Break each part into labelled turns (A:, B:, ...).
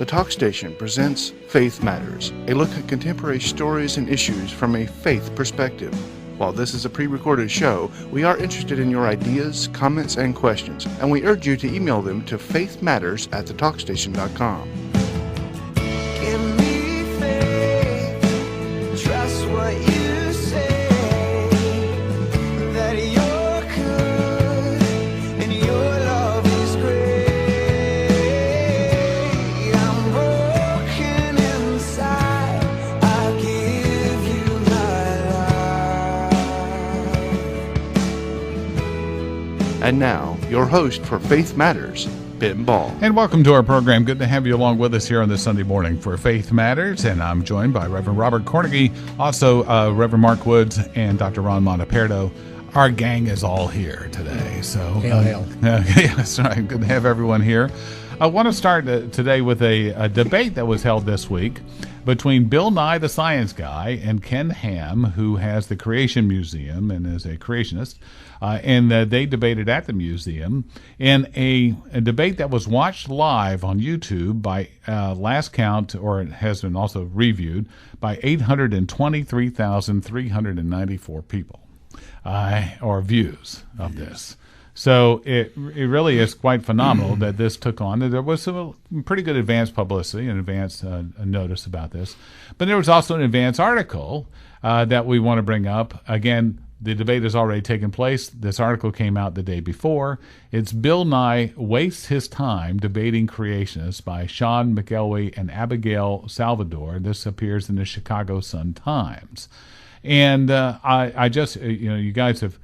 A: The Talk Station presents Faith Matters, a look at contemporary stories and issues from a faith perspective. While this is a pre-recorded show, we are interested in your ideas, comments, and questions, and we urge you to email them to faithmatters@thetalkstation.com.
B: Give me faith, trust what you say, that you're good and your love is great. I'm broken inside, I give you my life.
A: And now, your host for Faith Matters, Ben Ball.
C: And welcome to our program. Good to have you along with us here on this Sunday morning for Faith Matters. And I'm joined by Reverend Robert Cornegie, also Reverend Mark Woods, and Dr. Ron Monteperto. Our gang is all here today. So,
D: Hail.
C: Yeah, that's right. Good to have everyone here. I want to start today with a debate that was held this week between Bill Nye the Science Guy and Ken Ham, who has the Creation Museum and is a creationist. And they debated at the museum in a debate that was watched live on YouTube by last count, or it has been also reviewed, by 823,394 people, or views of this. So it really is quite phenomenal that this took on. There was some pretty good advance publicity and advance notice about this. But there was also an advance article that we want to bring up. Again, the debate has already taken place. This article came out the day before. It's Bill Nye Wastes His Time Debating Creationists by Sean McElwee and Abigail Salvador. This appears in the Chicago Sun-Times. And I just, you guys have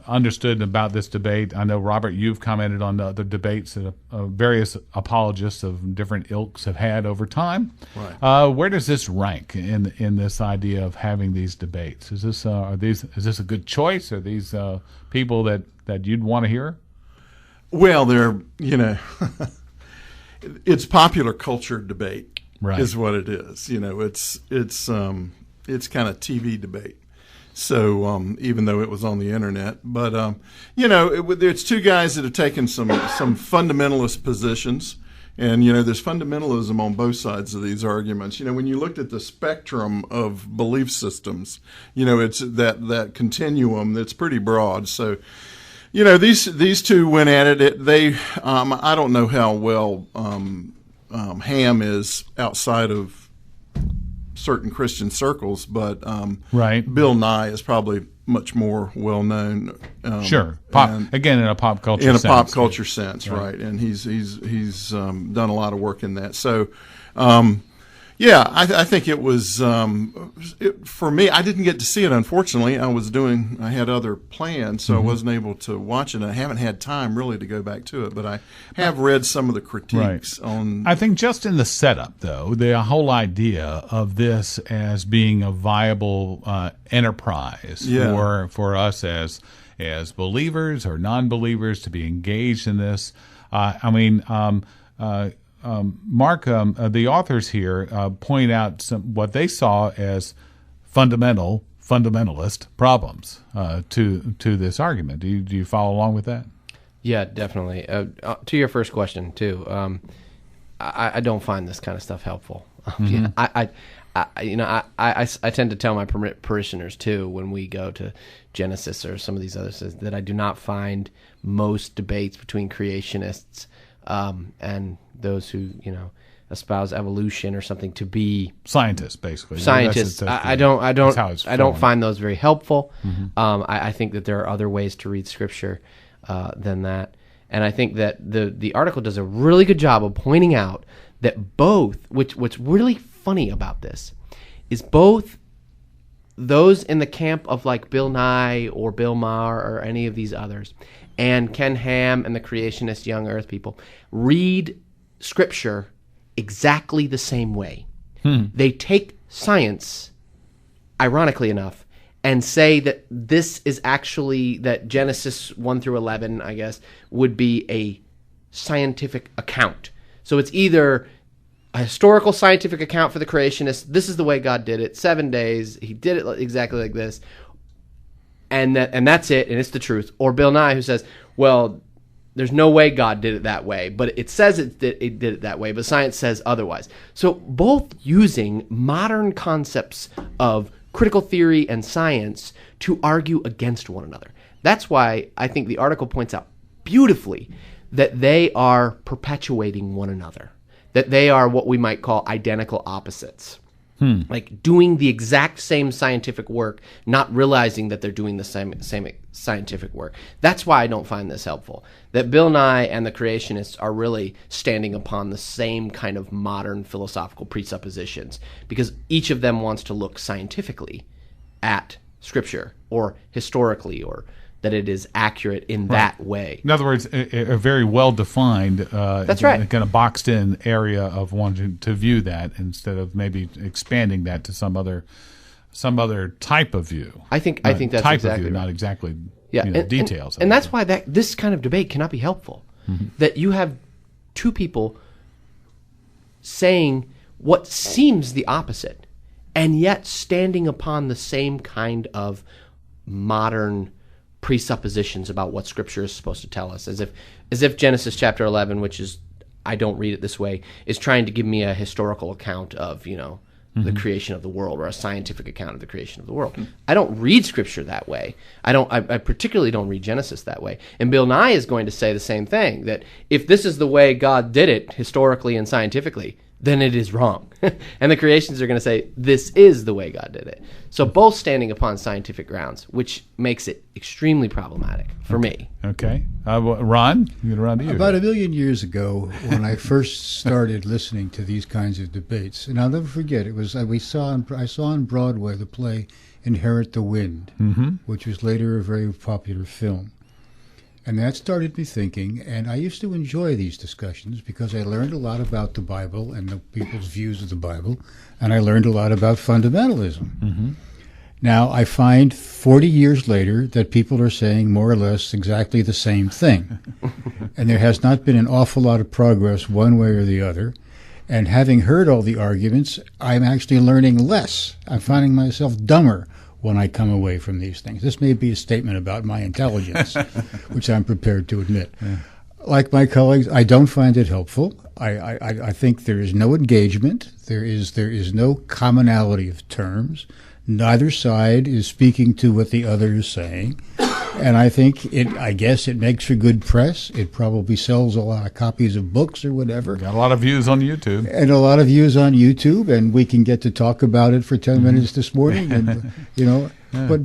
C: understood about this debate. I know, Robert, you've commented on the other debates that various apologists of different ilks have had over time.
D: Right.
C: Where does this rank in this idea of having these debates? Is this is this a good choice? Are these people that you'd want to hear?
D: Well, they're it's popular culture debate,
C: right,
D: is what it is. It's kind of TV debate. So even though it was on the internet, but it's two guys that have taken some fundamentalist positions, and there's fundamentalism on both sides of these arguments. When you looked at the spectrum of belief systems, it's that continuum that's pretty broad. So these two went at it. They I don't know how well Ham is outside of certain Christian circles, but
C: right.
D: Bill Nye is probably much more well known.
C: Sure, again in a pop culture sense.
D: Pop culture sense, right? And he's done a lot of work in that. So, I think it was for me. I didn't get to see it, unfortunately. I had other plans, so I wasn't able to watch it. I haven't had time really to go back to it, but I have read some of the critiques on.
C: I think just in the setup, though, the whole idea of this as being a viable enterprise for us as believers or non-believers to be engaged in this. Mark, the authors here point out what they saw as fundamentalist problems to this argument. Do you follow along with that?
E: Yeah, definitely. To your first question too, I don't find this kind of stuff helpful. I tend to tell my parishioners too when we go to Genesis or some of these others that I do not find most debates between creationists and those who espouse evolution or something to be
C: scientists, basically.
E: Scientists. I don't find those very helpful. I think that there are other ways to read Scripture than that, and I think that the article does a really good job of pointing out that both. What's really funny about this is both those in the camp of like Bill Nye or Bill Maher or any of these others, and Ken Ham and the creationist young earth people read Scripture exactly the same way. They take science, ironically enough, and say that this is actually, that Genesis 1 through 11, I guess, would be a scientific account. So it's either a historical scientific account for the creationists, this is the way God did it, 7 days, he did it exactly like this, and that's it, and it's the truth. Or Bill Nye, who says, well, there's no way God did it that way, but it says it did it that way, but science says otherwise. So both using modern concepts of critical theory and science to argue against one another. That's why I think the article points out beautifully that they are perpetuating one another, that they are what we might call identical opposites. Like doing the exact same scientific work, not realizing that they're doing the same scientific work. That's why I don't find this helpful. That Bill Nye and the creationists are really standing upon the same kind of modern philosophical presuppositions, because each of them wants to look scientifically at Scripture, or historically, or that it is accurate in that way.
C: In other words, a very well-defined,
E: That's right,
C: kind of boxed-in area of wanting to view that instead of maybe expanding that to some other type of view.
E: I think that's
C: type
E: exactly
C: of view,
E: right.
C: not exactly
E: Yeah,
C: details.
E: And that's why this kind of debate cannot be helpful. That you have two people saying what seems the opposite, and yet standing upon the same kind of modern presuppositions about what Scripture is supposed to tell us, as if Genesis chapter 11, which is, I don't read it this way, is trying to give me a historical account of the creation of the world, or a scientific account of the creation of the world. I don't read Scripture that way. I particularly don't read Genesis that way. And Bill Nye is going to say the same thing, that if this is the way God did it historically and scientifically, then it is wrong. And the creationists are going to say, this is the way God did it. So both standing upon scientific grounds, which makes it extremely problematic for me.
C: Okay. Ron, I'm going to run to you.
F: About 1 million years ago, when I first started listening to these kinds of debates, and I'll never forget, it was I saw on Broadway the play Inherit the Wind, which was later a very popular film. And that started me thinking, and I used to enjoy these discussions because I learned a lot about the Bible and the people's views of the Bible, and I learned a lot about fundamentalism. Now, I find 40 years later that people are saying more or less exactly the same thing. And there has not been an awful lot of progress one way or the other. And having heard all the arguments, I'm actually learning less. I'm finding myself dumber when I come away from these things. This may be a statement about my intelligence, which I'm prepared to admit. Like my colleagues, I don't find it helpful. I think there is no engagement. There is no commonality of terms. Neither side is speaking to what the other is saying. And I guess it makes for good press. It probably sells a lot of copies of books or whatever.
C: Got a lot of views on YouTube.
F: And a lot of views on YouTube, and we can get to talk about it for 10 minutes this morning. And,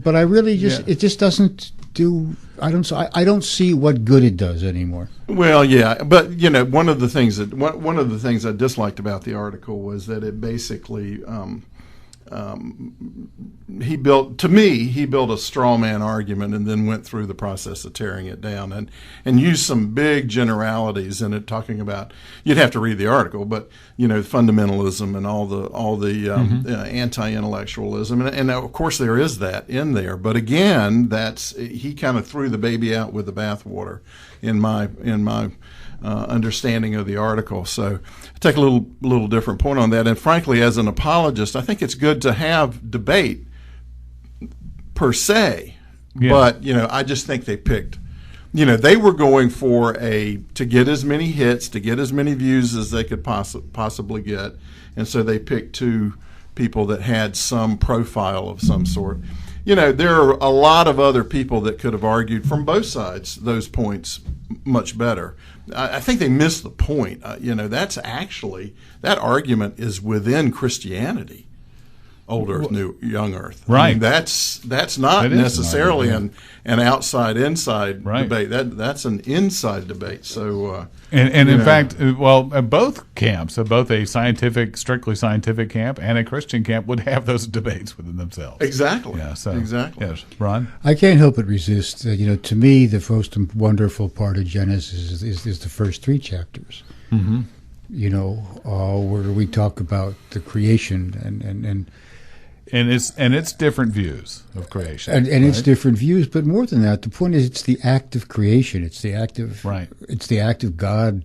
F: but I really it just doesn't do. I don't see what good it does anymore.
D: Well, yeah, but one of the things I disliked about the article was that it basically he built a straw man argument and then went through the process of tearing it down and used some big generalities in it, talking about, you'd have to read the article, but fundamentalism and all the anti-intellectualism, and of course there is that in there, but again, he kind of threw the baby out with the bathwater in my understanding of the article. So I take a little different point on that. And frankly, as an apologist, I think it's good to have debate per se. Yeah. But, I just think they picked, they were going to get as many hits, to get as many views as they could possibly get. And so they picked two people that had some profile of some sort. There are a lot of other people that could have argued from both sides those points much better. I think they missed the point. That's actually, that argument is within Christianity. Old Earth, Young Earth.
C: Right.
D: I mean, that's not necessarily an outside-inside debate. That's an inside debate. So,
C: and in fact, both camps, both a strictly scientific camp and a Christian camp, would have those debates within themselves.
D: Exactly.
C: Yeah. So,
D: exactly.
C: Yes, Ron.
F: I can't help but resist. To me, the most wonderful part of Genesis is the first 3 chapters. Mm-hmm. Where we talk about the creation and
C: it's different views of creation,
F: and it's different views. But more than that, the point is, it's the act of creation. It's the act of It's the act of God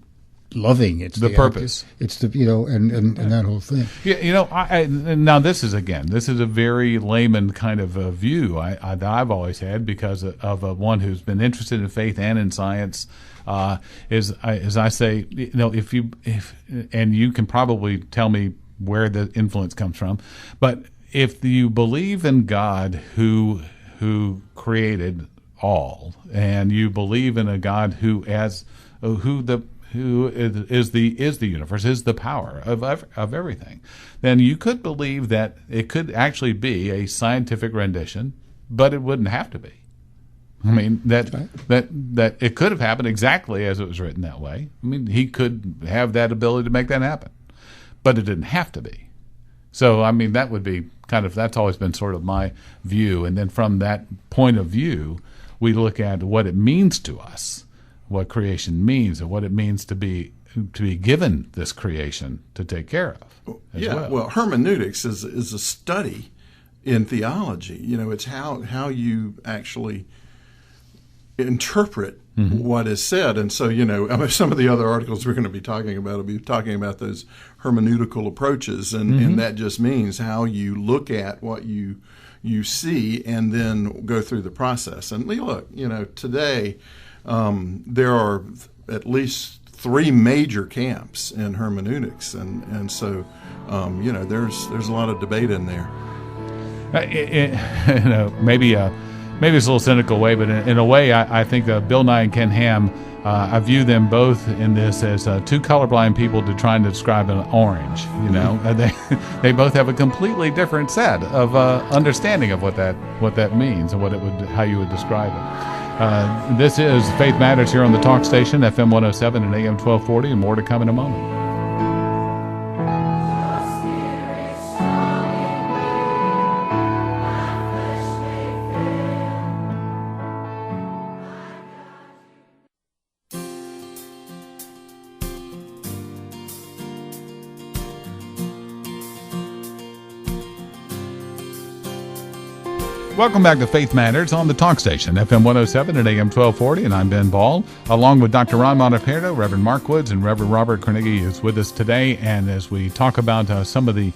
F: loving. It's
C: the purpose.
F: It's the and that whole thing.
C: Yeah, now this is a very layman kind of a view that I've always had because of one who's been interested in faith and in science. As I say, if you can probably tell me where the influence comes from, but if you believe in God who created all, and you believe in a God who is the universe, is the power of everything, then you could believe that it could actually be a scientific rendition, but it wouldn't have to be. I mean, that it could have happened exactly as it was written that way. I mean, he could have that ability to make that happen, but it didn't have to be. So, I mean, that would be that's always been sort of my view. And then from that point of view, we look at what it means to us, what creation means, and what it means to be given this creation to take care of.
D: Well, hermeneutics is a study in theology. It's how you actually interpret what is said. And so, some of the other articles we're going to be talking about will be talking about those hermeneutical approaches, and that just means how you look at what you see and then go through the process. And look, today there are at least 3 major camps in hermeneutics, and so there's a lot of debate in there.
C: Maybe it's a little cynical way, but in a way, I think Bill Nye and Ken Ham, I view them both in this as two colorblind people trying to describe an orange. They both have a completely different set of understanding of what that means and how you would describe it. This is Faith Matters here on the Talk Station, FM 107 and AM 1240, and more to come in a moment. Welcome back to Faith Matters on the Talk Station, FM 107 and AM 1240, and I'm Ben Ball, along with Dr. Ron Montefierro, Reverend Mark Woods, and Reverend Robert Carnegie is with us today. And as we talk about some of the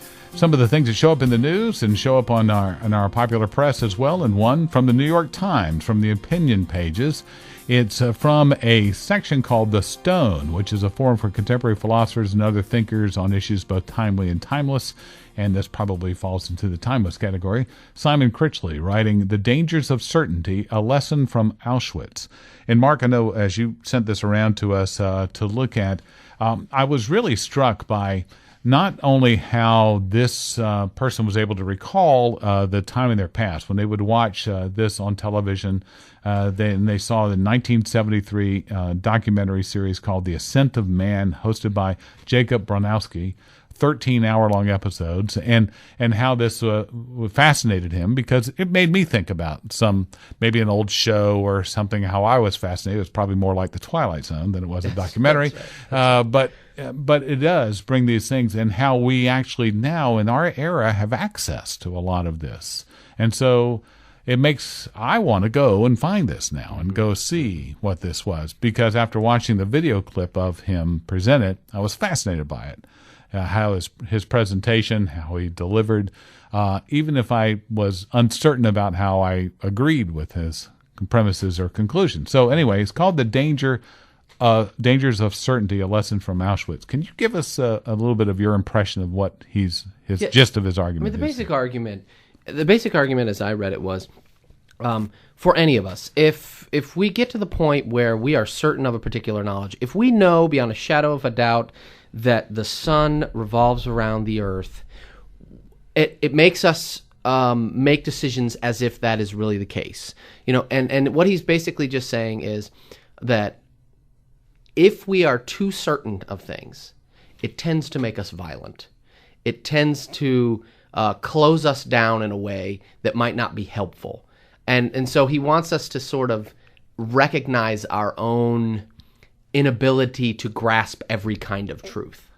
C: things that show up in the news and show up on our popular press as well, and one from the New York Times, from the opinion pages. It's from a section called The Stone, which is a forum for contemporary philosophers and other thinkers on issues both timely and timeless, and this probably falls into the timeless category. Simon Critchley writing The Dangers of Certainty, a Lesson from Auschwitz. And Mark, I know as you sent this around to us to look at, I was really struck by not only how this person was able to recall the time in their past when they would watch this on television. They saw the 1973 documentary series called The Ascent of Man, hosted by Jacob Bronowski, 13-hour-long episodes, and how this fascinated him, because it made me think about maybe an old show or something. How I was fascinated, it was probably more like The Twilight Zone than it was a documentary. But it does bring these things, and how we actually now in our era have access to a lot of this. And so I want to go and find this now and go see what this was, because after watching the video clip of him present it, I was fascinated by it. How his presentation, how he delivered, even if I was uncertain about how I agreed with his premises or conclusions. So anyway, it's called The Dangers of Certainty, a Lesson from Auschwitz. Can you give us a little bit of your impression of what his gist of his argument is?
E: The basic argument as I read it was, for any of us, if we get to the point where we are certain of a particular knowledge, if we know beyond a shadow of a doubt that the sun revolves around the earth, it makes us make decisions as if that is really the case. And what he's basically just saying is that if we are too certain of things, it tends to make us violent. It tends to close us down in a way that might not be helpful. And so he wants us to sort of recognize our own inability to grasp every kind of truth.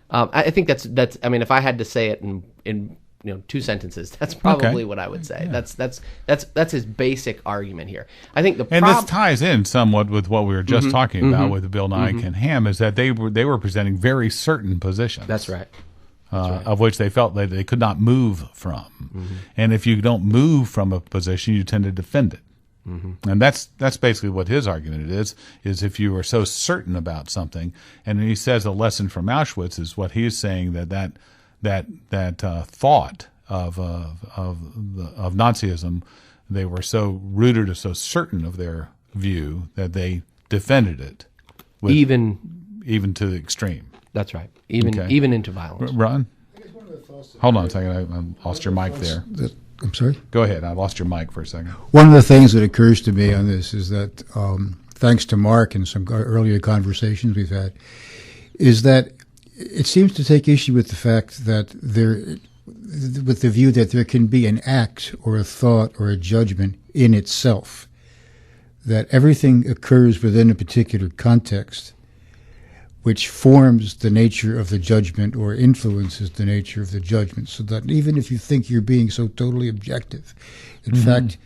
E: I think that's. I mean, if I had to say it in 2 sentences. That's probably what I would say.
C: Yeah.
E: That's his basic argument here. I think
C: and this ties in somewhat with what we were just talking about with Bill Nye and Ken Ham, is that they were presenting very certain positions.
E: That's right.
C: Of which they felt that they could not move from. And if you don't move from a position, you tend to defend it. And that's basically what his argument is if you are so certain about something. And he says a lesson from Auschwitz is what he's saying, that thought of Nazism, they were so rooted or so certain of their view that they defended it, even to the extreme.
E: That's right. Even into violence.
C: Ron? Hold on a second. I lost your mic there.
F: I'm sorry?
C: Go ahead. I lost your mic for a second.
F: One of the things that occurs to me on this is that, thanks to Mark and some earlier conversations we've had, is that it seems to take issue with the fact that with the view that there can be an act or a thought or a judgment in itself, that everything occurs within a particular context, which forms the nature of the judgment or influences the nature of the judgment, so that even if you think you're being so totally objective, in fact,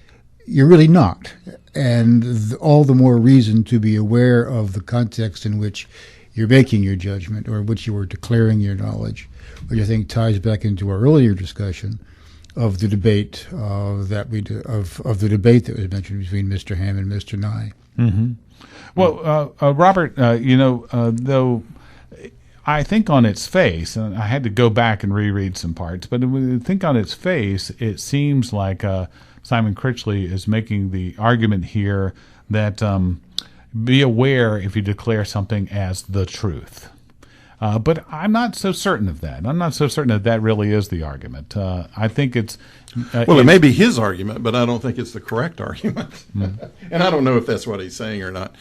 F: you're really not. And all the more reason to be aware of the context in which you're making your judgment or which you are declaring your knowledge, which I think ties back into our earlier discussion of the debate of the debate that was mentioned between Mr. Ham and Mr. Nye.
C: Well, Robert, though I think on its face, and I had to go back and reread some parts, but when you think on its face, it seems like Simon Critchley is making the argument here that be aware if you declare something as the truth. But I'm not so certain of that. I'm not so certain that really is the argument. I think it's...
D: it may be his argument, but I don't think it's the correct argument. And I don't know if that's what he's saying or not.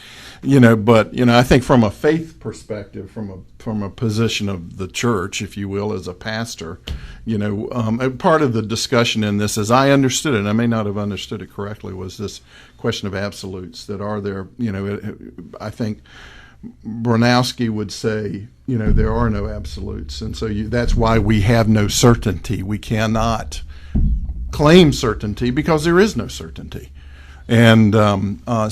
D: But I think from a faith perspective, from a position of the church, if you will, as a pastor, part of the discussion in this, as I understood it, and I may not have understood it correctly, was this question of absolutes that are there. I think Bronowski would say, there are no absolutes, and so that's why we have no certainty. We cannot claim certainty because there is no certainty. And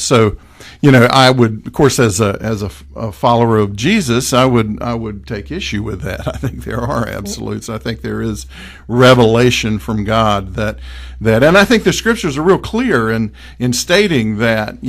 D: so, I would, of course, as a follower of Jesus, I would take issue with that. I think there are absolutes. I think there is revelation from God that, and I think the scriptures are real clear in stating that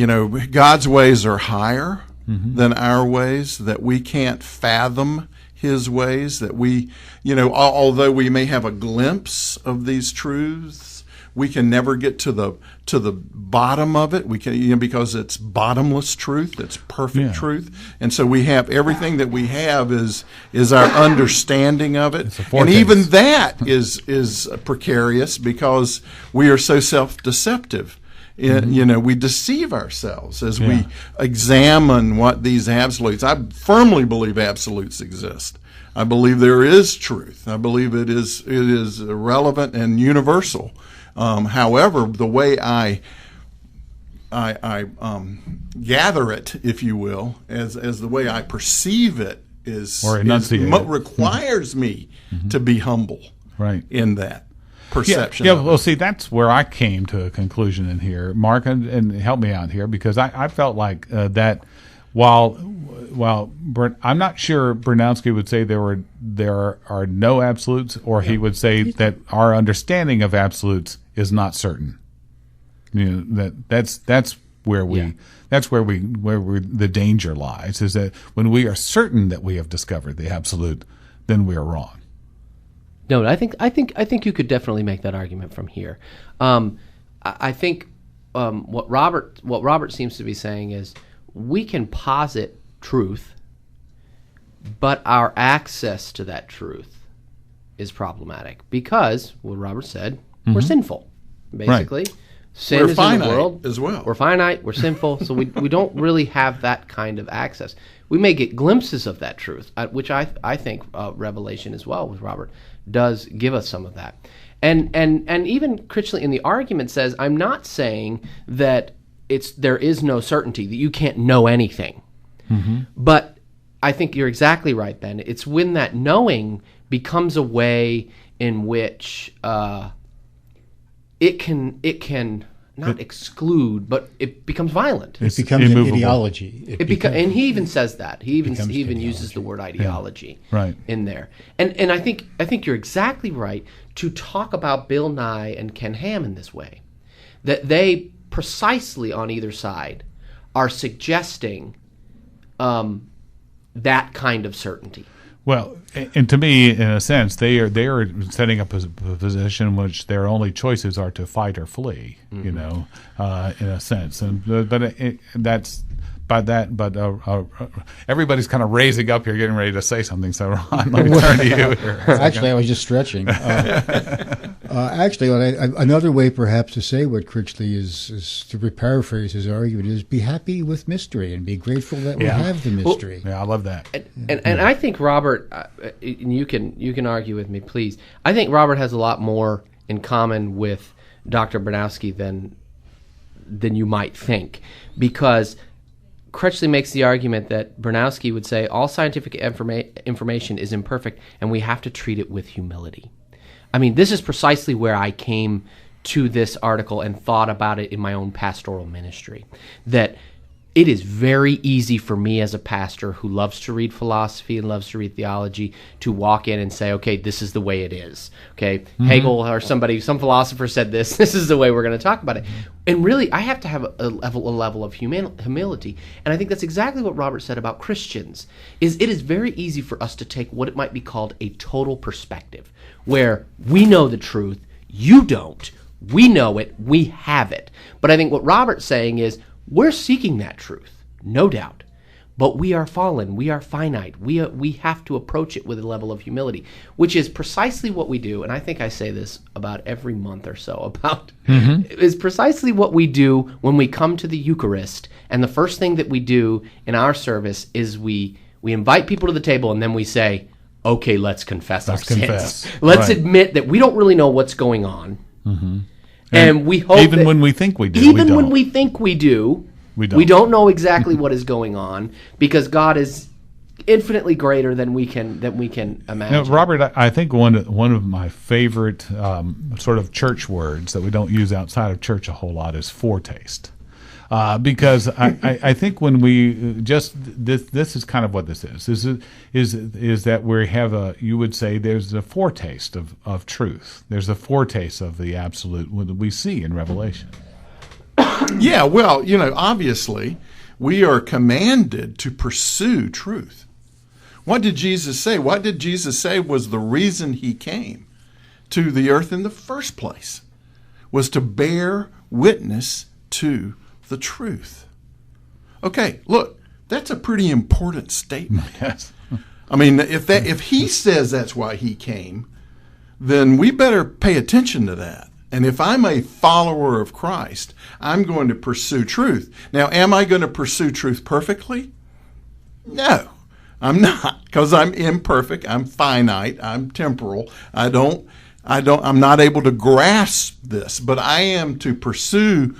D: God's ways are higher than our ways, that we can't fathom his ways, that we, although we may have a glimpse of these truths, we can never get to the bottom of it. We can, because it's bottomless truth, it's perfect truth, and so we have everything that we have is our understanding of it, and even that is precarious because we are so self-deceptive. We deceive ourselves as we examine what these absolutes. I firmly believe absolutes exist. I believe there is truth. I believe it is relevant and universal. However, the way I gather it, if you will, as the way I perceive it requires me to be humble in that perception.
C: Yeah, well, see, that's where I came to a conclusion in here, Mark, and help me out here, because I felt like that while I'm not sure Bronowski would say there are no absolutes, or he would say that our understanding of absolutes is not certain. That's where the danger lies, is that when we are certain that we have discovered the absolute, then we are wrong.
E: No, I think you could definitely make that argument from here. I think what Robert seems to be saying is we can posit truth, but our access to that truth is problematic because, what Robert said, we're sinful, basically.
C: Right.
E: Sin
D: we're
E: is
D: finite
E: in the world
D: as well.
E: We're finite. We're sinful, so we don't really have that kind of access. We may get glimpses of that truth, which I think Revelation as well with Robert does give us some of that. And even Critchley in the argument says, I'm not saying that there is no certainty, that you can't know anything. But I think you're exactly right, Ben. It's when that knowing becomes a way in which it can not exclude, but it becomes violent.
F: It becomes an ideology.
E: And he even says that. He even
F: ideology.
E: uses the word ideology
C: Right.
E: in there. And I think you're exactly right to talk about Bill Nye and Ken Ham in this way. That they precisely on either side are suggesting that kind of certainty.
C: Well, and to me, in a sense, they are setting up a position in which their only choices are to fight or flee. You know, in a sense, but everybody's kind of raising up here, getting ready to say something. So, Ron, let me turn to you here.
F: Actually, I was just stretching. Actually, another way perhaps to say what Critchley is to paraphrase his argument is be happy with mystery and be grateful that we have the mystery.
C: Yeah, I love that.
E: And I think Robert, and you can argue with me, please. I think Robert has a lot more in common with Dr. Bernowski than you might think, because Critchley makes the argument that Bernowski would say all scientific information is imperfect and we have to treat it with humility. I mean, this is precisely where I came to this article and thought about it in my own pastoral ministry, that it is very easy for me as a pastor who loves to read philosophy and loves to read theology to walk in and say, okay, this is the way it is. Okay, Hegel or some philosopher said this. This is the way we're going to talk about it. And really, I have to have a level of humility. And I think that's exactly what Robert said about Christians, is it is very easy for us to take what it might be called a total perspective, where we know the truth, you don't. We know it, we have it. But I think what Robert's saying is, we're seeking that truth, no doubt, but we are fallen, we are finite, we have to approach it with a level of humility, which is precisely what we do, and I think I say this about every month or so, is precisely what we do when we come to the Eucharist, and the first thing that we do in our service is we invite people to the table, and then we say, okay, let's confess our sins. Let's admit that we don't really know what's going on. And we hope
C: even when we think we do,
E: when we think we do, we don't know exactly what is going on, because God is infinitely greater than we can imagine.
C: Robert, I think one of my favorite sort of church words that we don't use outside of church a whole lot is foretaste. Because I think when we this is kind of what this is that we have you would say there's a foretaste of truth. There's a foretaste of the absolute that we see in Revelation.
D: Yeah, well, obviously we are commanded to pursue truth. What did Jesus say? What did Jesus say was the reason he came to the earth in the first place? Was to bear witness to the truth. Okay, look, that's a pretty important statement.
C: Yes.
D: I mean, if he says that's why he came, then we better pay attention to that. And if I'm a follower of Christ, I'm going to pursue truth. Now, am I going to pursue truth perfectly? No, I'm not, because I'm imperfect, I'm finite, I'm temporal. I'm not able to grasp this, but I am to pursue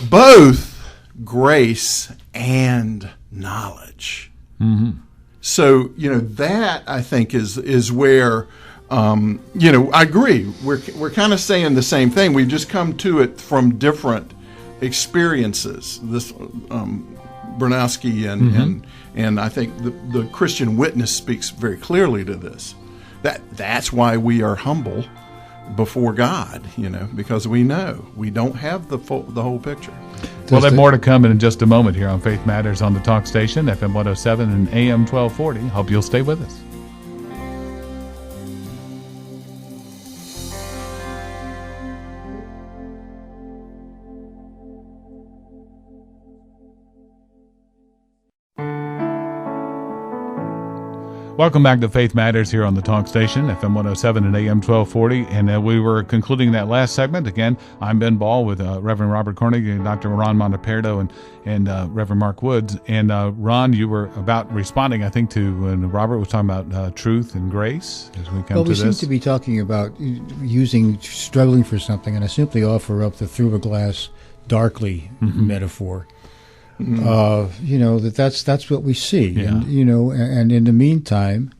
D: both grace and knowledge. So, that I think is where, I agree. We're kind of saying the same thing. We've just come to it from different experiences. This Bernowski and I think the Christian witness speaks very clearly to this. That's why we are humble before God, because we know we don't have the whole picture.
C: We'll have more to come in just a moment here on Faith Matters on the Talk Station, FM 107 and AM 1240. Hope you'll stay with us. Welcome back to Faith Matters here on the Talk Station, FM 107 and AM 1240. And we were concluding that last segment. Again, I'm Ben Ball with Reverend Robert Cornig and Dr. Ron Monteperdo and Reverend Mark Woods. And Ron, you were about responding, I think, to when Robert was talking about truth and grace as we come to this.
F: Well, we seem to be talking about struggling for something, and I simply offer up the through a glass darkly metaphor. That's what we see, and in the meantime,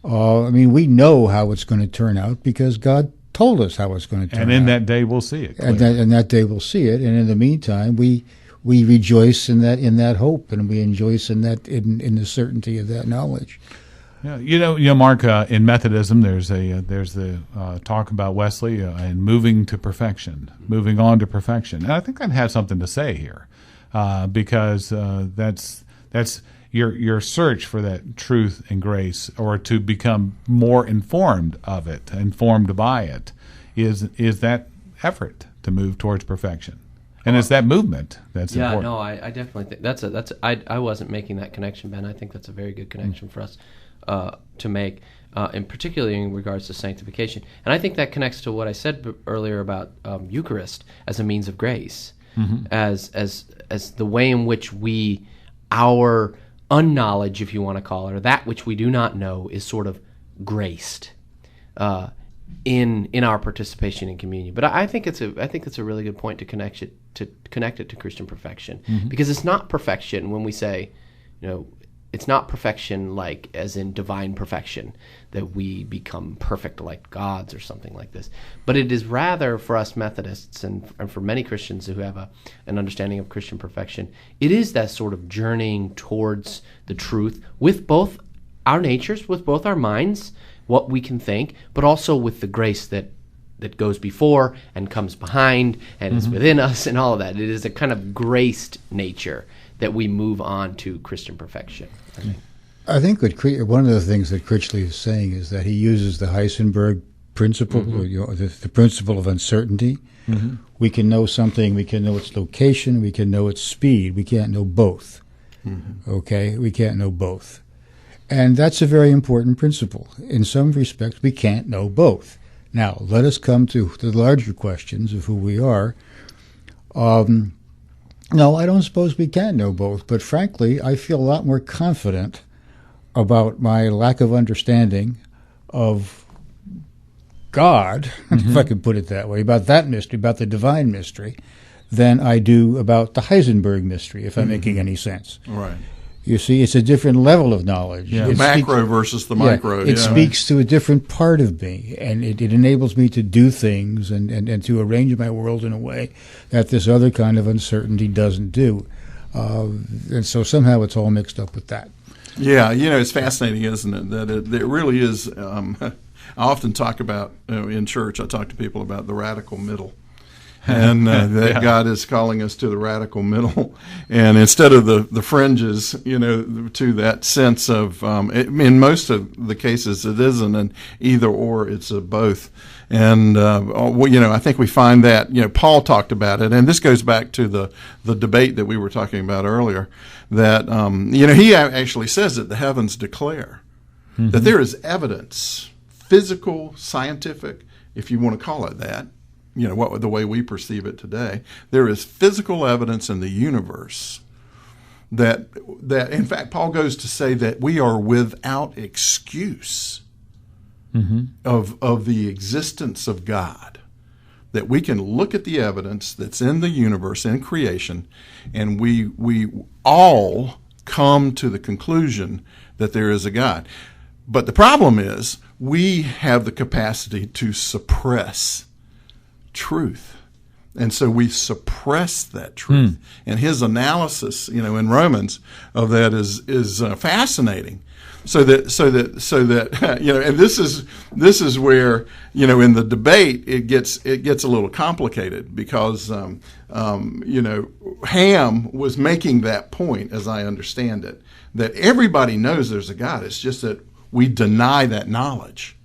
F: I mean, we know how it's going to turn out because God told us how it's going to turn out.
C: And in that day, we'll see it.
F: And that day we'll see it. And in the meantime, we rejoice in that hope, and we rejoice in in the certainty of that knowledge.
C: Yeah, you know, Mark. In Methodism, there's the talk about Wesley and moving on to perfection, and I think that has something to say here, because that's your search for that truth and grace, or to become more informed of it, informed by it, is that effort to move towards perfection. And it's that movement that's important.
E: No, I definitely think I wasn't making that connection, Ben. I think that's a very good connection for us to make, and particularly in regards to sanctification. And I think that connects to what I said earlier about Eucharist as a means of grace, as the way in which our unknowledge, if you want to call it, or that which we do not know, is sort of graced in our participation in communion. But I think it's a really good point to connect it to Christian perfection, because it's not perfection when we say, it's not perfection like as in divine perfection, that we become perfect like gods or something like this. But it is rather, for us Methodists and for many Christians who have an understanding of Christian perfection, it is that sort of journeying towards the truth with both our natures, with both our minds, what we can think, but also with the grace that goes before and comes behind and is within us and all of that. It is a kind of graced nature that we move on to Christian perfection.
F: I think one of the things that Critchley is saying is that he uses the Heisenberg principle, the principle of uncertainty. We can know something, we can know its location, we can know its speed. We can't know both. Okay? We can't know both. And that's a very important principle. In some respects, we can't know both. Now, let us come to the larger questions of who we are. No, I don't suppose we can know both, but frankly, I feel a lot more confident about my lack of understanding of God, if I could put it that way, about that mystery, about the divine mystery, than I do about the Heisenberg mystery, if I'm making any sense.
D: Right.
F: You see, it's a different level of knowledge.
D: The macro versus the micro.
F: It speaks to a different part of me, and it enables me to do things and to arrange my world in a way that this other kind of uncertainty doesn't do. And so somehow it's all mixed up with that.
D: Yeah, it's fascinating, isn't it? That it really is. I often talk about, in church, I talk to people about the radical middle. And that God is calling us to the radical middle, and instead of the fringes, to that sense of, in most of the cases, it isn't an either or; it's a both. And I think we find that Paul talked about it, and this goes back to the debate that we were talking about earlier. That he actually says that the heavens declare that there is evidence, physical, scientific, if you want to call it that. The way we perceive it today, there is physical evidence in the universe that in fact Paul goes to say that we are without excuse of the existence of God, that we can look at the evidence that's in the universe, in creation, and we all come to the conclusion that there is a God. But the problem is we have the capacity to suppress truth, and so we suppress that truth. And his analysis, in Romans of that is fascinating. So that and this is where in the debate it gets a little complicated, because Ham was making that point, as I understand it, that everybody knows there's a God. It's just that we deny that knowledge,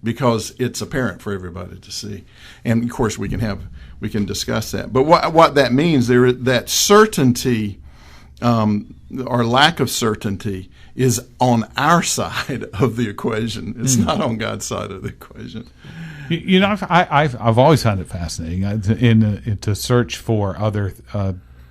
D: because it's apparent for everybody to see. And of course we can discuss that. But what that means, that certainty or lack of certainty is on our side of the equation. It's not on God's side of the equation.
C: I've always found it fascinating to search for other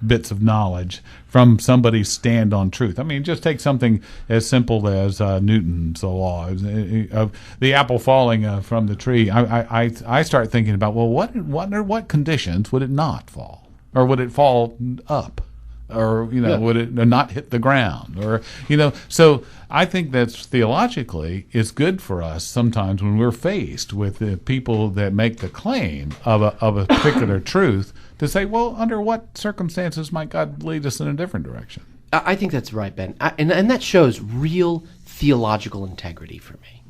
C: bits of knowledge from somebody's stand on truth. I mean, just take something as simple as Newton's law of the apple falling from the tree. I start thinking about, well, what conditions would it not fall, or would it fall up? Or, would it not hit the ground? Or, so I think that's theologically is good for us sometimes when we're faced with the people that make the claim of a particular truth to say, well, under what circumstances might God lead us in a different direction?
E: I think that's right, Ben. And that shows real theological integrity for me.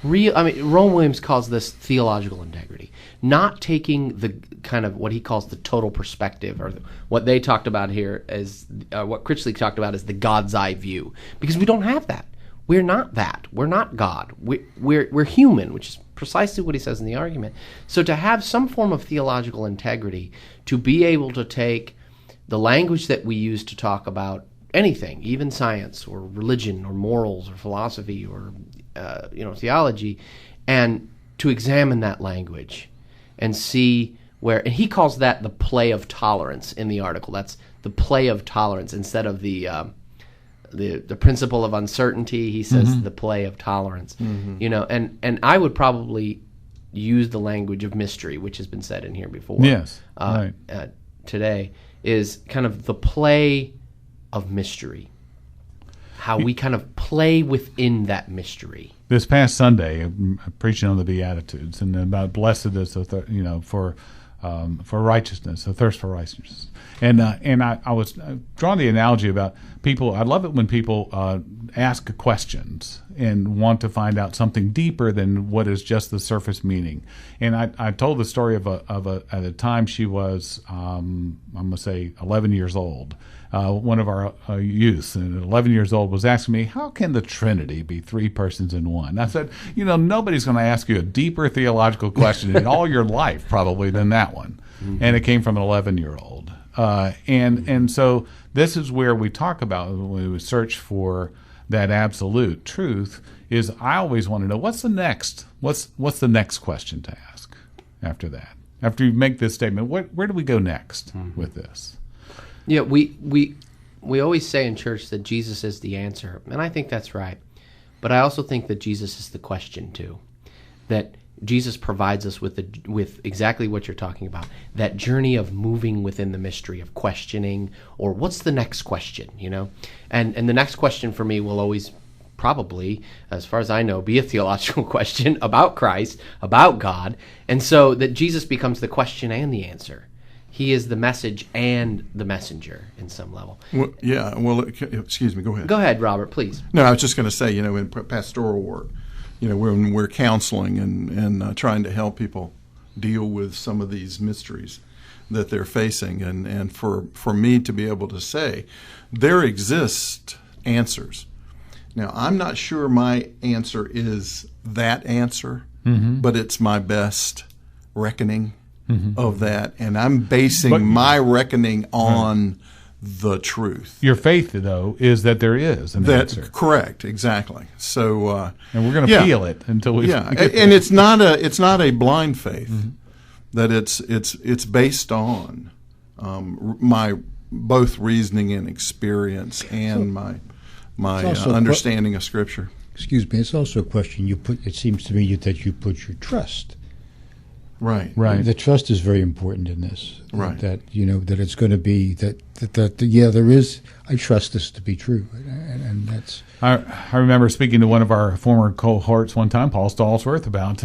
E: Rowan Williams calls this theological integrity, not taking the kind of what he calls the total perspective, or what they talked about here as what Critchley talked about as the God's eye view, because we don't have that. We're not that. We're not God. We're human, which is precisely what he says in the argument. So to have some form of theological integrity, to be able to take the language that we use to talk about anything, even science or religion or morals or philosophy or theology, and to examine that language and see where, and he calls that the play of tolerance in the article. That's the play of tolerance instead of the principle of uncertainty. He says the play of tolerance. And I would probably use the language of mystery, which has been said in here before.
C: Yes, right.
E: Today is kind of the play of mystery. How we kind of play within that mystery.
C: This past Sunday, I'm preaching on the Beatitudes and about blessed is for righteousness, a thirst for righteousness, and I was drawing the analogy about people. I love it when people ask questions and want to find out something deeper than what is just the surface meaning. And I told the story of at a time she was I'm gonna say 11 years old. One of our youth, 11 years old, was asking me, how can the Trinity be three persons in one? I said, nobody's going to ask you a deeper theological question in all your life probably than that one. And it came from an 11-year-old. And so this is where we talk about, when we search for that absolute truth, is I always want to know, what's the next question to ask after that? After you make this statement, where do we go next with this?
E: Yeah, we always say in church that Jesus is the answer, and I think that's right. But I also think that Jesus is the question too. That Jesus provides us with exactly what you're talking about. That journey of moving within the mystery of questioning, or what's the next question, And the next question for me will always probably, as far as I know, be a theological question about Christ, about God, and so that Jesus becomes the question and the answer. He is the message and the messenger in some level.
D: Well, yeah. Well, excuse me. Go ahead.
E: Go ahead, Robert, please.
D: No, I was just going to say, in pastoral work, when we're counseling and trying to help people deal with some of these mysteries that they're facing, and for me to be able to say, there exist answers. Now, I'm not sure my answer is that answer, but it's my best reckoning of that, and I'm basing my reckoning on the truth.
C: Your faith, though, is that there is an answer.
D: Correct, exactly. So,
C: and we're going to feel it until we.
D: Yeah, and it's not a blind faith. That it's based on my both reasoning and experience and my understanding of Scripture.
F: Excuse me. It's also a question you put. It seems to me that you put your trust.
C: Right.
F: The trust is very important in this.
D: Right.
F: That that it's going to be that there is. I trust this to be true, and that's.
C: I remember speaking to one of our former cohorts one time, Paul Stallsworth, about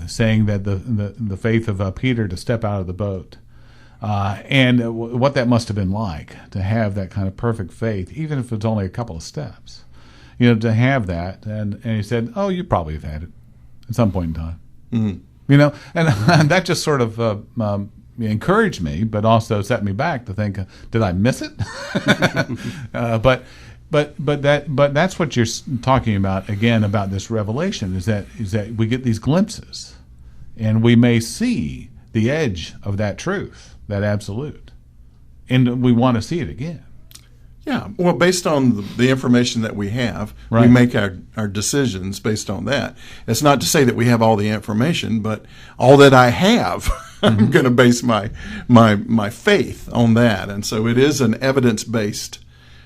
C: saying that the faith of Peter to step out of the boat, and what that must have been like to have that kind of perfect faith, even if it's only a couple of steps, to have that. And he said, "Oh, you probably have had it at some point in time." Mm-hmm. And that just sort of encouraged me, but also set me back to think, did I miss it? But that's what you're talking about again, about this revelation, is that we get these glimpses, and we may see the edge of that truth, that absolute, and we want to see it again.
D: Yeah, well, based on the information that we have,
C: right.
D: We make our decisions based on that. It's not to say that we have all the information, but all that I have, I'm going to base my faith on that. And so it is an evidence-based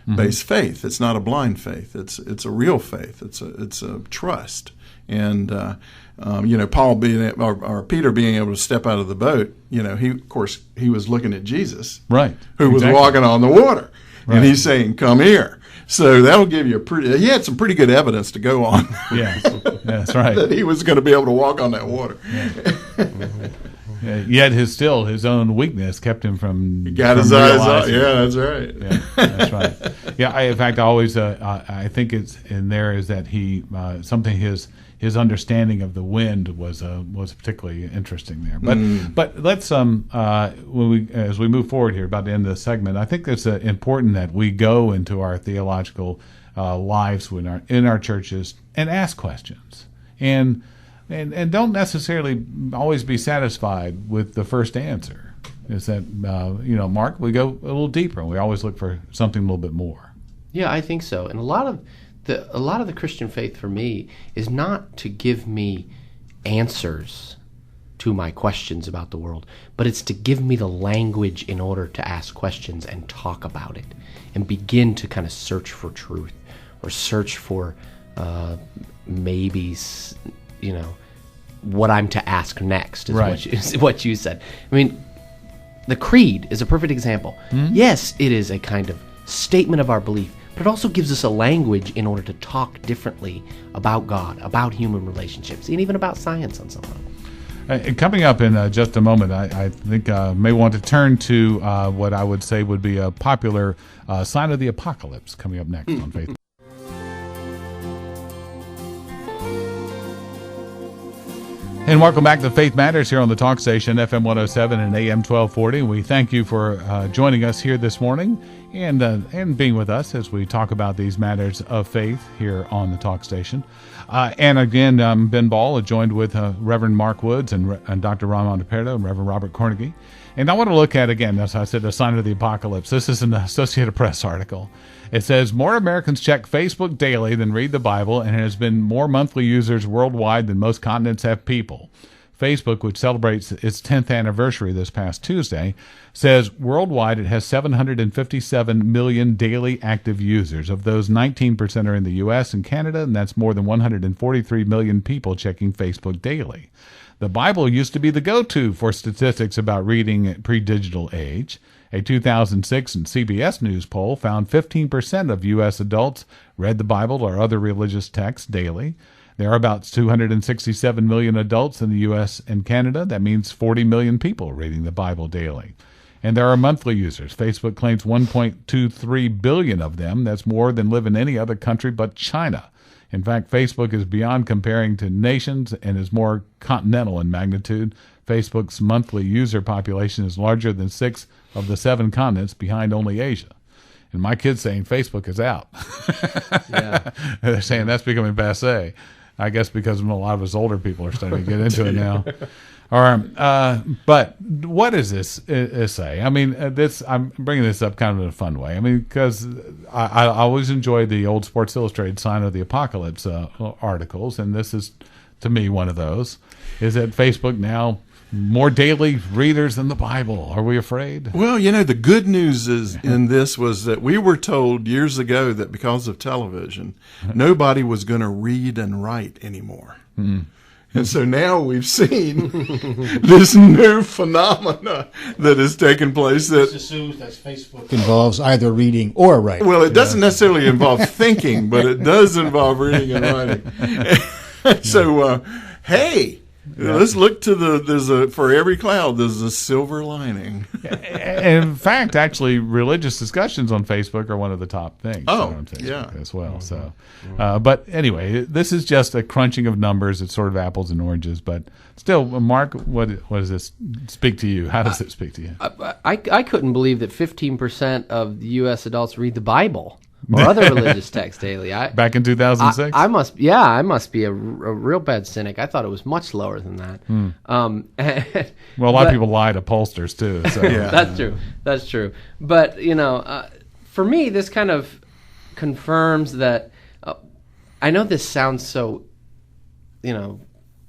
D: faith. It's not a blind faith. It's a real faith. It's a trust. And Paul or Peter being able to step out of the boat, he was looking at Jesus,
C: right,
D: who was walking on the water,
C: right.
D: And he's saying, "Come here." So that'll give you he had some pretty good evidence to go on.
C: Yeah, that's right.
D: That he was going to be able to walk on that water.
C: Yeah. Yet his own weakness kept him from
D: his eyes up. Yeah, that's right.
C: Yeah, that's right. Yeah, in fact, I always I think it's in there is that he his understanding of the wind was particularly interesting there. But let's as we move forward here about the end of the segment, I think it's important that we go into our theological lives in our churches and ask questions and don't necessarily always be satisfied with the first answer. Is that Mark? We go a little deeper. We always look for something a little bit more.
E: Yeah, I think so. And a lot of the Christian faith for me is not to give me answers to my questions about the world, but it's to give me the language in order to ask questions and talk about it and begin to kind of search for truth or search for maybe what I'm to ask next is what you said. I mean, the creed is a perfect example. Mm-hmm. Yes, it is a kind of statement of our belief, but it also gives us a language in order to talk differently about God, about human relationships, and even about science on some level.
C: Coming up in just a moment, I think may want to turn to what I would say would be a popular sign of the apocalypse coming up next on Faith. And welcome back to Faith Matters here on the Talk Station, FM 107 and AM 1240. We thank you for joining us here this morning and being with us as we talk about these matters of faith here on the Talk Station. And again, I'm Ben Ball, joined with Reverend Mark Woods and Dr. Ramon DePerdo and Reverend Robert Cornegie. And I want to look at, again, as I said, the sign of the apocalypse. This is an Associated Press article. It says, more Americans check Facebook daily than read the Bible, and has been more monthly users worldwide than most continents have people. Facebook, which celebrates its 10th anniversary this past Tuesday, says worldwide it has 757 million daily active users. Of those, 19% are in the U.S. and Canada, and that's more than 143 million people checking Facebook daily. The Bible used to be the go-to for statistics about reading at pre-digital age. A 2006 CBS News poll found 15% of U.S. adults read the Bible or other religious texts daily. There are about 267 million adults in the U.S. and Canada. That means 40 million people reading the Bible daily. And there are monthly users. Facebook claims 1.23 billion of them. That's more than live in any other country but China. In fact, Facebook is beyond comparing to nations and is more continental in magnitude. Facebook's monthly user population is larger than 6 of the 7 continents, behind only Asia. And my kids saying Facebook is out. Yeah. They're saying that's becoming passé. I guess because a lot of us older people are starting to get into it now. But what does this say? I mean, I'm bringing this up kind of in a fun way. I mean, because I always enjoy the old Sports Illustrated Sign of the Apocalypse articles, and this is, to me, one of those. Is that Facebook now more daily readers than the Bible? Are we afraid?
D: Well, the good news in this was that we were told years ago that because of television, nobody was going to read and write anymore. Mm-hmm. And so now we've seen this new phenomena that has taken place. That
F: assumes that Facebook involves either reading or writing.
D: Well, it doesn't necessarily involve thinking, but it does involve reading and writing. So, hey. Yeah. Let's look to for every cloud, there's a silver lining.
C: In fact, actually, religious discussions on Facebook are one of the top things on Facebook as well. So, but anyway, this is just a crunching of numbers. It's sort of apples and oranges, but still, Mark, what does this speak to you? How does it speak to you?
E: I couldn't believe that 15% of the U.S. adults read the Bible or other religious texts daily.
C: Back in 2006?
E: I must be a real bad cynic. I thought it was much lower than that.
C: Well, a lot of people lie to pollsters too. So.
E: Yeah. That's true. But, for me, this kind of confirms that, I know this sounds so,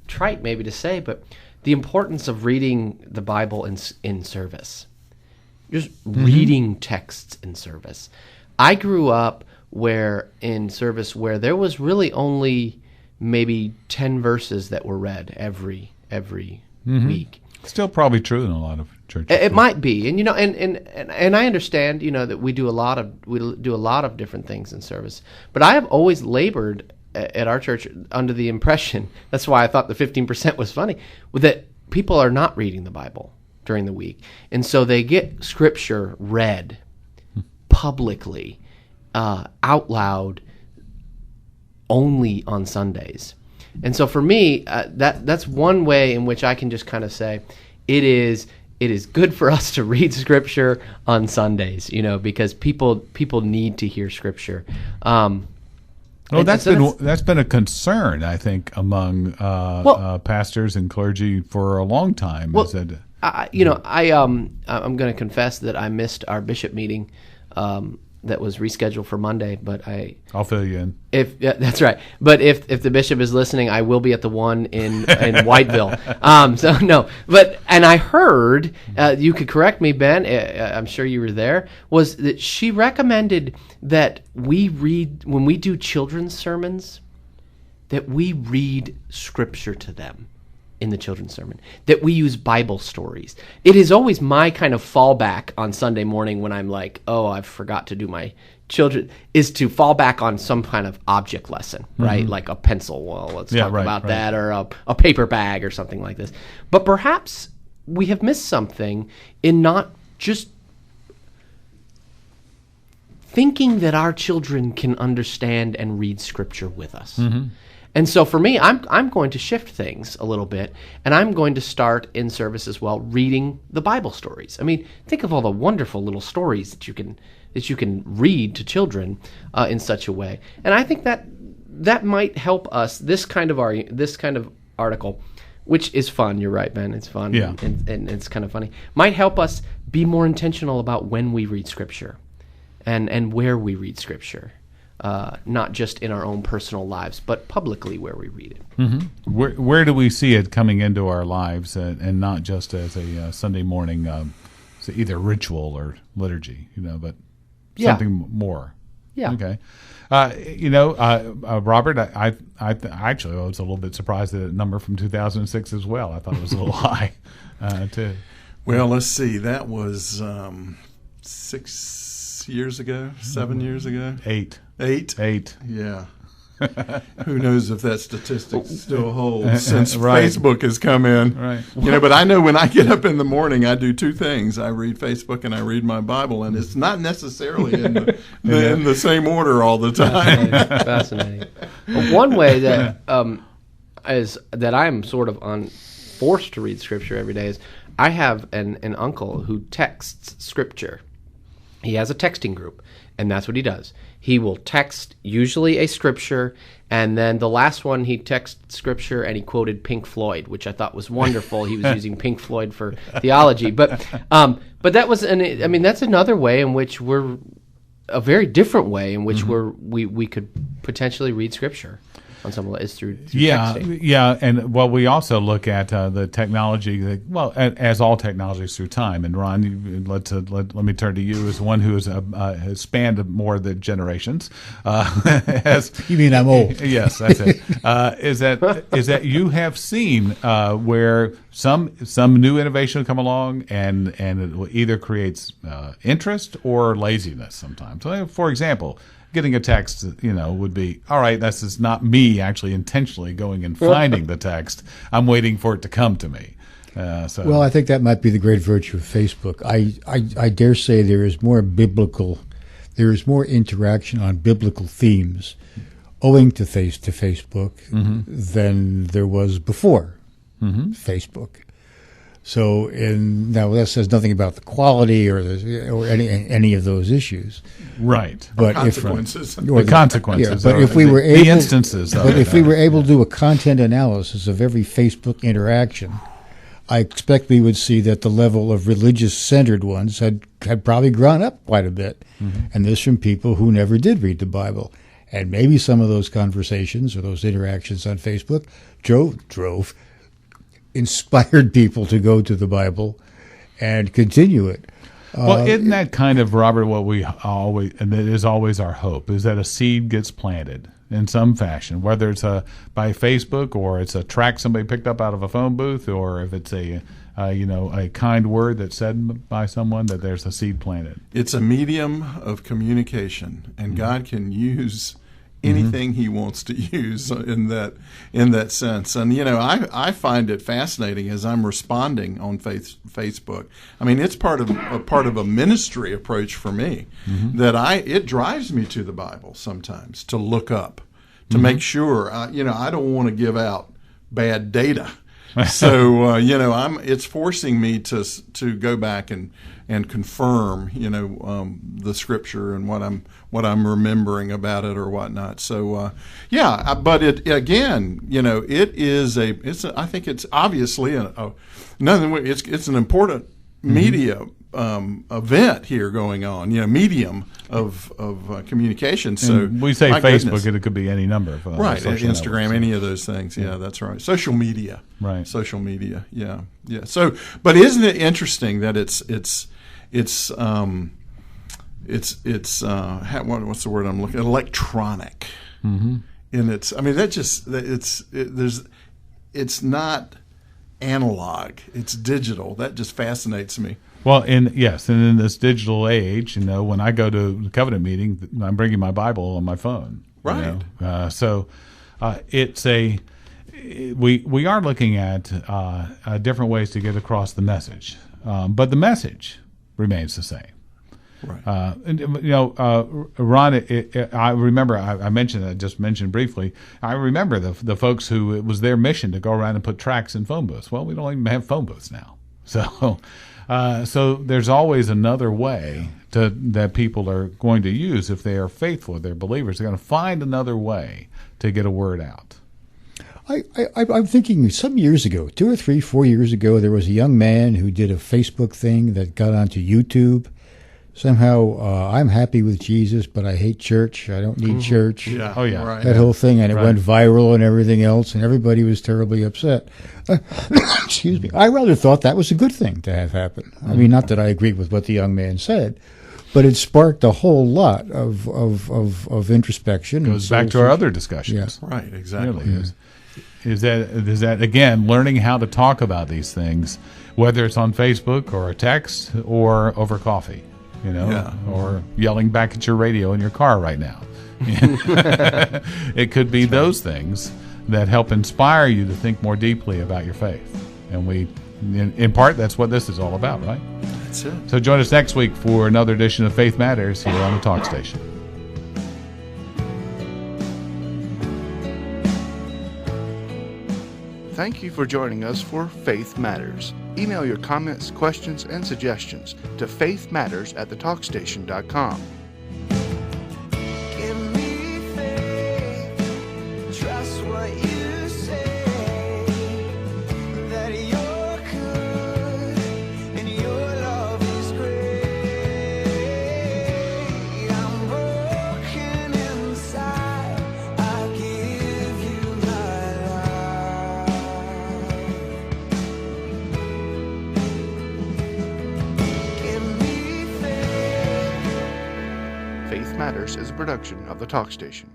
E: trite maybe to say, but the importance of reading the Bible in service. Just reading texts in service. I grew up in service where there was really only maybe 10 verses that were read every week.
C: Still probably true in a lot of churches.
E: It might be, and and I understand, that we do a lot of different things in service. But I have always labored at our church under the impression, that's why I thought the 15% was funny, that people are not reading the Bible during the week, and so they get Scripture read publicly, out loud, only on Sundays. And so for me, that's one way in which I can just kind of say it is good for us to read Scripture on Sundays, because people need to hear Scripture.
C: That's been a concern, I think, among pastors and clergy for a long time.
E: Well, I'm going to confess that I missed our bishop meeting. That was rescheduled for Monday, but
C: I'll fill you in.
E: That's right. But if the bishop is listening, I will be at the one in Whiteville. And I heard, you could correct me, Ben, I'm sure you were there, was that she recommended that when we do children's sermons, that we read Scripture to them in the children's sermon, that we use Bible stories. It is always my kind of fallback on Sunday morning when I'm like, oh, I forgot to do my children, is to fall back on some kind of object lesson, right? Like a pencil. Well, let's talk about that, or a paper bag or something like this. But perhaps we have missed something in not just thinking that our children can understand and read Scripture with us. And so for me, I'm going to shift things a little bit, and I'm going to start in service as well reading the Bible stories. I mean, think of all the wonderful little stories that you can read to children in such a way. And I think that might help us. This kind of article, which is fun. You're right, Ben. It's fun, and it's kind of funny. Might help us be more intentional about when we read Scripture, and where we read Scripture. Not just in our own personal lives, but publicly where we read it.
C: Where do we see it coming into our lives, and not just as a Sunday morning, either ritual or liturgy, but something more?
E: Yeah.
C: Okay. Robert, I actually was a little bit surprised at the number from 2006 as well. I thought it was a little high, too.
D: Well, let's see. That was 7 years ago?
C: 8.
D: 8? Yeah. Who knows if that statistic still holds since Facebook has come in.
C: Right.
D: But I know when I get up in the morning, I do two things. I read Facebook and I read my Bible, and it's not necessarily in the same order all the time.
E: Fascinating. Well, one way that that I'm sort of forced to read Scripture every day is I have an uncle who texts Scripture. He has a texting group, and that's what he does. He will text usually a scripture, and then the last one he texted scripture, and he quoted Pink Floyd, which I thought was wonderful. He was using Pink Floyd for theology, but that was that's another way in which we're a very different way in which we could potentially read Scripture. On some level, is through texting.
C: Yeah, and we also look at the technology. As all technology is through time. And Ron, let me turn to you as one who has spanned more of the generations.
F: You mean I'm old?
C: Yes, that's it. Is that you have seen where some new innovation will come along and it will either creates interest or laziness sometimes. So, for example, getting a text, would be, all right, this is not me actually intentionally going and finding the text. I'm waiting for it to come to me.
F: Well, I think that might be the great virtue of Facebook. I dare say there is more interaction on biblical themes owing to Facebook than there was before Facebook. So, now that says nothing about the quality or any of those issues,
C: right?
F: But
D: consequences,
C: the consequences.
F: But if we were able,
C: the instances,
F: if we were able to do a content analysis of every Facebook interaction, I expect we would see that the level of religious-centered ones had probably gone up quite a bit, and this from people who never did read the Bible, and maybe some of those conversations or those interactions on Facebook inspired people to go to the Bible and continue it.
C: Well, isn't that kind of, Robert, what we always, and it is always our hope, is that a seed gets planted in some fashion, whether it's by Facebook or it's a track somebody picked up out of a phone booth, or if it's a kind word that's said by someone, that there's a seed planted.
D: It's a medium of communication, and God can use anything He wants to use in that sense. And I find it fascinating as I'm responding on Facebook. I mean, it's part of a ministry approach for me that it drives me to the Bible sometimes to look up, to make sure. I don't want to give out bad data. So it's forcing me to go back and confirm the scripture and what I'm remembering about it or whatnot. So but it again, it is I think it's obviously it's an important media event here going on, medium of communication. So
C: and we say
D: my
C: Facebook,
D: goodness.
C: It could be any number of
D: right, Instagram,
C: networks.
D: any of those things. Yeah, that's right. Social media,
C: right?
D: Social media. Yeah. So, but isn't it interesting that it's what's the word I'm looking? Electronic. And it's not analog. It's digital. That just fascinates me.
C: Well, and in this digital age, when I go to the covenant meeting, I'm bringing my Bible on my phone.
D: Right.
C: So it's we are looking at different ways to get across the message, but the message remains the same.
D: Right.
C: Ron, I remember I just mentioned briefly. I remember the folks who it was their mission to go around and put tracts in phone booths. Well, we don't even have phone booths now, so. So there's always another way that people are going to use if they are faithful, they're believers. They're going to find another way to get a word out.
F: I'm thinking some years ago, 2 or 3, 4 years ago, there was a young man who did a Facebook thing that got onto YouTube. Somehow, I'm happy with Jesus, but I hate church. I don't need church.
D: Yeah.
C: Oh, yeah.
D: Right.
F: That whole thing, and it
C: Right.
F: went viral and everything else, and everybody was terribly upset. Excuse me. I rather thought that was a good thing to have happen. I mean, not that I agreed with what the young man said, but it sparked a whole lot of introspection.
C: Goes back to our other discussions.
F: Yeah.
D: Right. Exactly.
C: Really is that again learning how to talk about these things, whether it's on Facebook or a text or over coffee. Or yelling back at your radio in your car right now. It could be those things that help inspire you to think more deeply about your faith. And in part, that's what this is all about, right?
D: That's it.
C: So join us next week for another edition of Faith Matters here on the Talk Station.
A: Thank you for joining us for Faith Matters. Email your comments, questions, and suggestions to faithmatters@thetalkstation.com.
B: Give me faith, trust what you say, that you're good and your love is great. I'm broken inside, I give you my life. Give me faith.
A: Faith Matters is a production of the Talk Station.